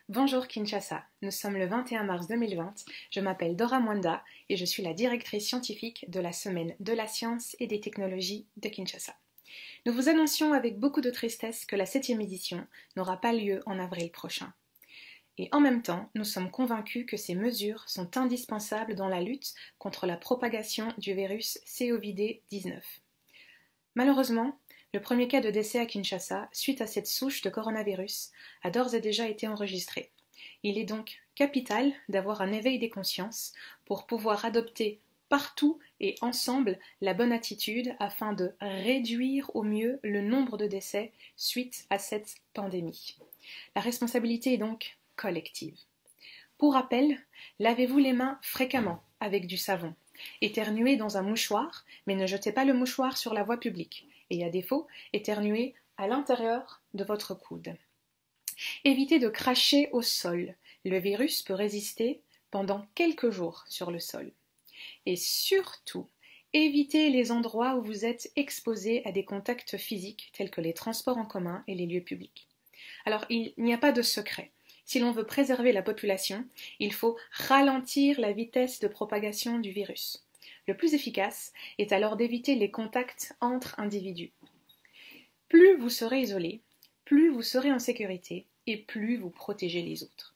Bonjour Kinshasa, nous sommes le 21 mars 2020, je m'appelle Dora Mwanda et je suis la directrice scientifique de la Semaine de la Science et des Technologies de Kinshasa. Nous vous annoncions avec beaucoup de tristesse que la 7e édition n'aura pas lieu en avril prochain. Et en même temps, nous sommes convaincus que ces mesures sont indispensables dans la lutte contre la propagation du virus COVID-19. Malheureusement, le premier cas de décès à Kinshasa, suite à cette souche de coronavirus, a d'ores et déjà été enregistré. Il est donc capital d'avoir un éveil des consciences pour pouvoir adopter partout et ensemble la bonne attitude afin de réduire au mieux le nombre de décès suite à cette pandémie. La responsabilité est donc collective. Pour rappel, lavez-vous les mains fréquemment avec du savon. Éternuez dans un mouchoir, mais ne jetez pas le mouchoir sur la voie publique. Et à défaut, éternuez à l'intérieur de votre coude. Évitez de cracher au sol. Le virus peut résister pendant quelques jours sur le sol. Et surtout, évitez les endroits où vous êtes exposés à des contacts physiques tels que les transports en commun et les lieux publics. Alors, il n'y a pas de secret. Si l'on veut préserver la population, il faut ralentir la vitesse de propagation du virus. Le plus efficace est alors d'éviter les contacts entre individus. Plus vous serez isolé, plus vous serez en sécurité et plus vous protégez les autres.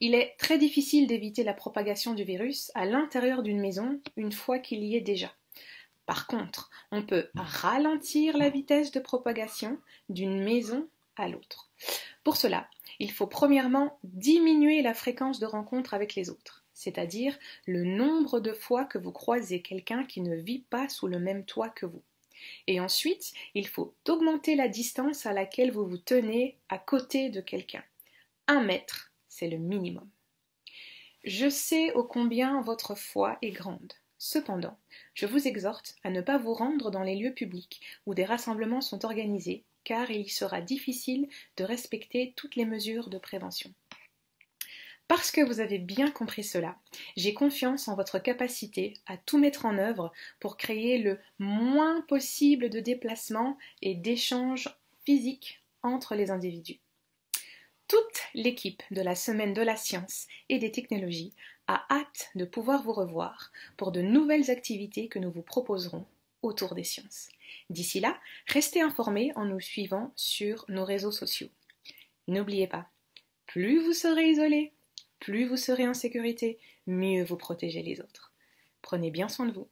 Il est très difficile d'éviter la propagation du virus à l'intérieur d'une maison une fois qu'il y est déjà. Par contre, on peut ralentir la vitesse de propagation d'une maison à l'autre. Pour cela, il faut premièrement diminuer la fréquence de rencontres avec les autres, c'est-à-dire le nombre de fois que vous croisez quelqu'un qui ne vit pas sous le même toit que vous. Et ensuite, il faut augmenter la distance à laquelle vous vous tenez à côté de quelqu'un. 1 mètre, c'est le minimum. Je sais ô combien votre foi est grande. Cependant, je vous exhorte à ne pas vous rendre dans les lieux publics où des rassemblements sont organisés, car il y sera difficile de respecter toutes les mesures de prévention. Parce que vous avez bien compris cela, j'ai confiance en votre capacité à tout mettre en œuvre pour créer le moins possible de déplacements et d'échanges physiques entre les individus. Toute l'équipe de la Semaine de la Science et des Technologies a hâte de pouvoir vous revoir pour de nouvelles activités que nous vous proposerons autour des sciences. D'ici là, restez informés en nous suivant sur nos réseaux sociaux. N'oubliez pas, plus vous serez isolés, plus vous serez en sécurité, mieux vous protégez les autres. Prenez bien soin de vous.